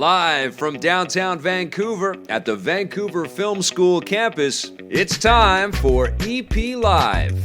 Live from downtown Vancouver at the Vancouver Film School campus, it's time for EP Live.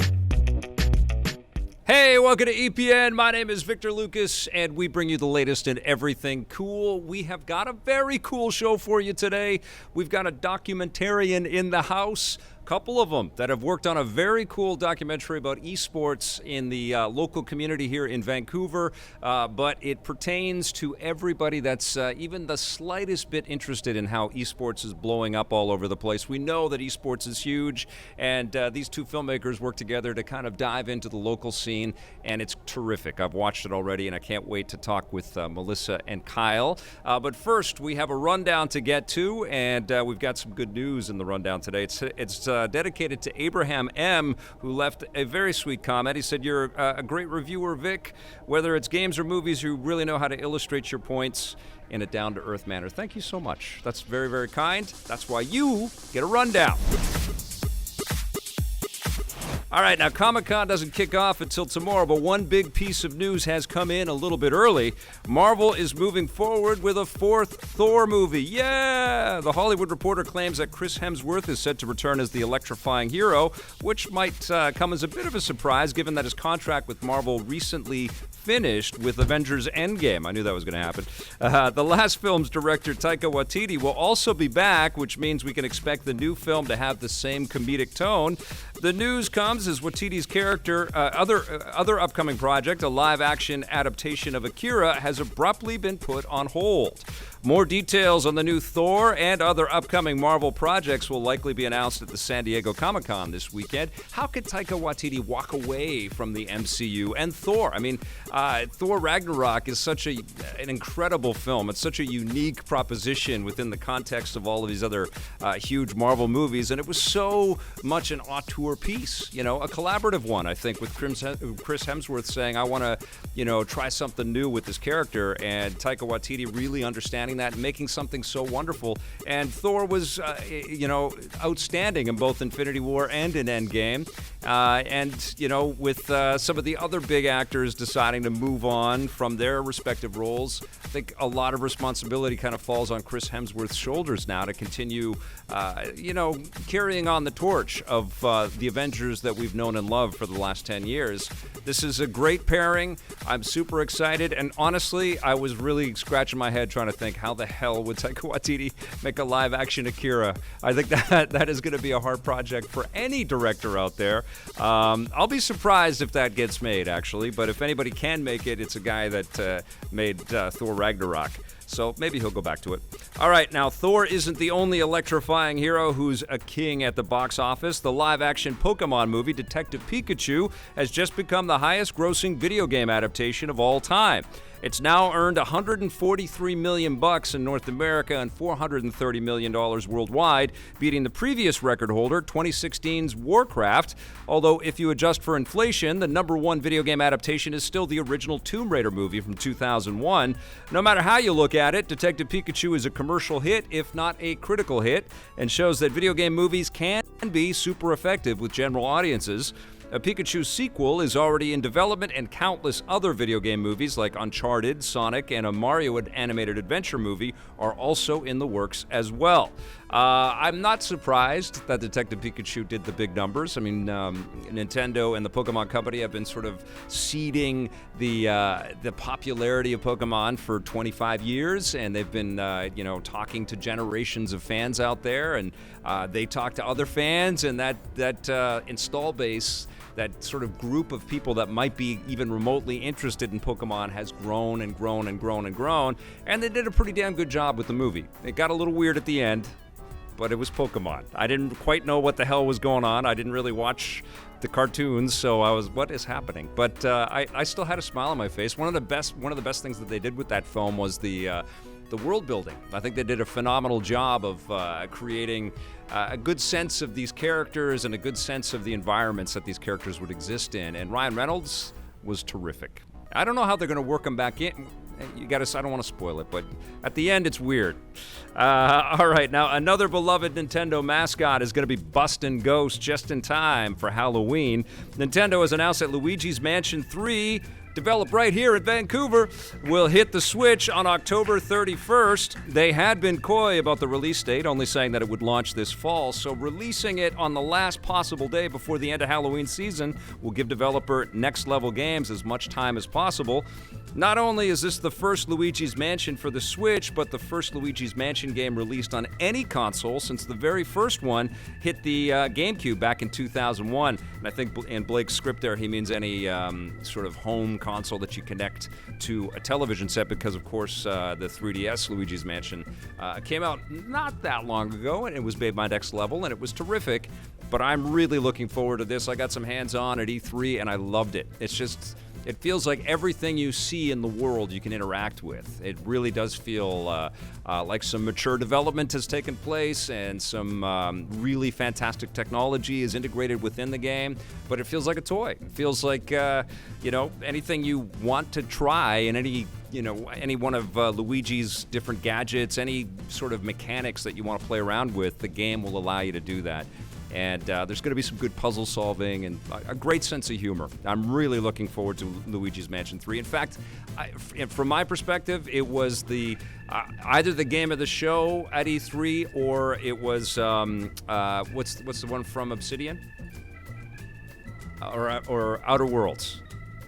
Hey, welcome to EPN. My name is Victor Lucas, and we bring you the latest in everything cool. We have got a very cool show for you today. We've got a documentarian in the house, couple of them that have worked on a very cool documentary about esports in the local community here in Vancouver, but it pertains to everybody that's even the slightest bit interested in how esports is blowing up all over the place. We know that esports is huge, and these two filmmakers work together to kind of dive into the local scene, and it's terrific. I've watched it already, and I can't wait to talk with Melissa and Kyle. But first, we have a rundown to get to, and we've got some good news in the rundown today. It's dedicated to Abraham M., who left a very sweet comment. He said, "You're a great reviewer, Vic. Whether it's games or movies, you really know how to illustrate your points in a down-to-earth manner." Thank you so much. That's very, very kind. That's why you get a rundown. All right, now Comic-Con doesn't kick off until tomorrow, but one big piece of news has come in a little bit early. Marvel is moving forward with a fourth Thor movie. Yeah! The Hollywood Reporter claims that Chris Hemsworth is set to return as the electrifying hero, which might come as a bit of a surprise given that his contract with Marvel recently finished with Avengers Endgame. I knew that was going to happen. The last film's director, Taika Waititi, will also be back, which means we can expect the new film to have the same comedic tone. The news comes as Waititi's character, other upcoming project, a live-action adaptation of Akira, has abruptly been put on hold. More details on the new Thor and other upcoming Marvel projects will likely be announced at the San Diego Comic-Con this weekend. How could Taika Waititi walk away from the MCU and Thor? I mean, Thor Ragnarok is such an incredible film. It's such a unique proposition within the context of all of these other huge Marvel movies, and it was so much an auteur piece, you know, a collaborative one, I think, with Chris Hemsworth saying, I want to, try something new with this character, and Taika Waititi really understanding that and making something so wonderful. And Thor was, outstanding in both Infinity War and in Endgame. With some of the other big actors deciding to move on from their respective roles, I think a lot of responsibility kind of falls on Chris Hemsworth's shoulders now to continue, carrying on the torch of the Avengers that we've known and loved for the last 10 years. This is a great pairing. I'm super excited, and honestly, I was really scratching my head trying to think, how the hell would Taika Waititi make a live-action Akira? I think that is going to be a hard project for any director out there. I'll be surprised if that gets made, actually, but if anybody can make it, it's a guy that made Thor Ragnarok. So maybe he'll go back to it. All right, now Thor isn't the only electrifying hero who's a king at the box office. The live-action Pokemon movie, Detective Pikachu, has just become the highest-grossing video game adaptation of all time. It's now earned $143 million in North America and $430 million worldwide, beating the previous record holder, 2016's Warcraft. Although, if you adjust for inflation, the number one video game adaptation is still the original Tomb Raider movie from 2001. No matter how you look at it, Detective Pikachu is a commercial hit, if not a critical hit, and shows that video game movies can be super effective with general audiences. A Pikachu sequel is already in development, and countless other video game movies like Uncharted, Sonic, and a Mario animated adventure movie are also in the works as well. I'm not surprised that Detective Pikachu did the big numbers. I mean, Nintendo and the Pokemon Company have been sort of seeding the popularity of Pokemon for 25 years, and they've been, talking to generations of fans out there, and they talk to other fans, and that install base, that sort of group of people that might be even remotely interested in Pokemon has grown and grown and grown and grown, and they did a pretty damn good job with the movie. It got a little weird at the end, but it was Pokemon. I didn't quite know what the hell was going on. I didn't really watch the cartoons, so I was, what is happening? But I still had a smile on my face. One of the best things that they did with that film was the world building. I think they did a phenomenal job of creating a good sense of these characters and a good sense of the environments that these characters would exist in. And Ryan Reynolds was terrific. I don't know how they're going to work him back in. I don't want to spoil it, but at the end, it's weird. All right, now another beloved Nintendo mascot is going to be busting ghosts just in time for Halloween. Nintendo has announced that Luigi's Mansion 3 developed right here in Vancouver, will hit the Switch on October 31st. They had been coy about the release date, only saying that it would launch this fall, so releasing it on the last possible day before the end of Halloween season will give developer Next Level Games as much time as possible. Not only is this the first Luigi's Mansion for the Switch, but the first Luigi's Mansion game released on any console since the very first one hit the GameCube back in 2001. And I think in Blake's script there, he means any sort of home console that you connect to a television set, because of course the 3DS Luigi's Mansion came out not that long ago, and it was made by Next Level, and it was terrific. But I'm really looking forward to this. I got some hands-on at E3, and I loved it. It feels like everything you see in the world you can interact with. It really does feel like some mature development has taken place, and some really fantastic technology is integrated within the game, but it feels like a toy. It feels like, anything you want to try, and any one of Luigi's different gadgets, any sort of mechanics that you want to play around with, the game will allow you to do that. And there's going to be some good puzzle solving and a great sense of humor. I'm really looking forward to Luigi's Mansion 3. In fact, from my perspective, it was either the game of the show at E3, or it was what's the one from Obsidian? Or Outer Worlds.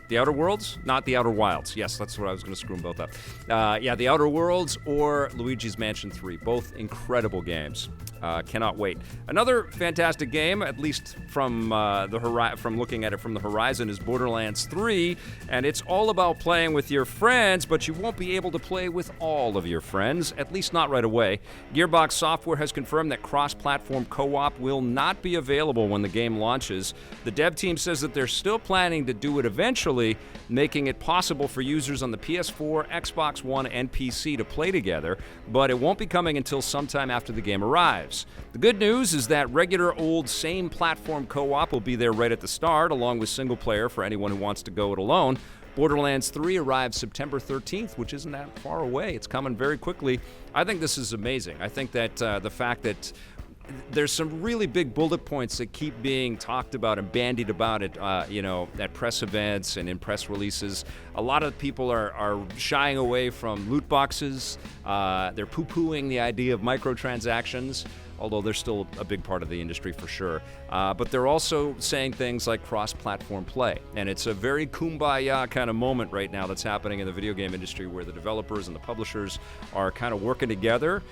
The Outer Worlds? Not the Outer Wilds. Yes, that's what I was going to screw them both up. The Outer Worlds or Luigi's Mansion 3. Both incredible games. Cannot wait. Another fantastic game, at least from looking at it from the horizon, is Borderlands 3, and it's all about playing with your friends, but you won't be able to play with all of your friends, at least not right away. Gearbox Software has confirmed that cross-platform co-op will not be available when the game launches. The dev team says that they're still planning to do it eventually, making it possible for users on the PS4, Xbox One, and PC to play together, but it won't be coming until sometime after the game arrives. The good news is that regular old same platform co-op will be there right at the start, along with single player for anyone who wants to go it alone. Borderlands 3 arrives September 13th, which isn't that far away. It's coming very quickly. I think this is amazing. I think that the fact that there's some really big bullet points that keep being talked about and bandied about at press events and in press releases. A lot of people are shying away from loot boxes. They're poo-pooing the idea of microtransactions, although they're still a big part of the industry for sure. But they're also saying things like cross-platform play. And it's a very kumbaya kind of moment right now that's happening in the video game industry, where the developers and the publishers are kind of working together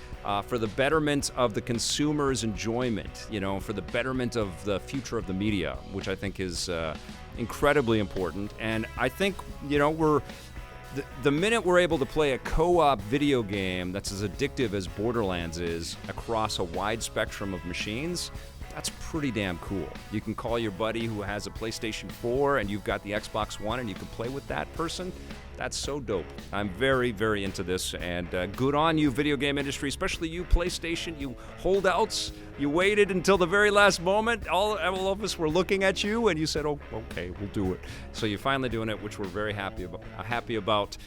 for the betterment of the consumer's enjoyment, for the betterment of the future of the media, which I think is incredibly important. And I think, the minute we're able to play a co-op video game that's as addictive as Borderlands is across a wide spectrum of machines, that's pretty damn cool. You can call your buddy who has a PlayStation 4 and you've got the Xbox One, and you can play with that person. That's so dope. I'm very, very into this, and good on you, video game industry, especially you, PlayStation, you holdouts. You waited until the very last moment. All of us were looking at you, and you said, "Oh, okay, we'll do it." So you're finally doing it, which we're very happy about.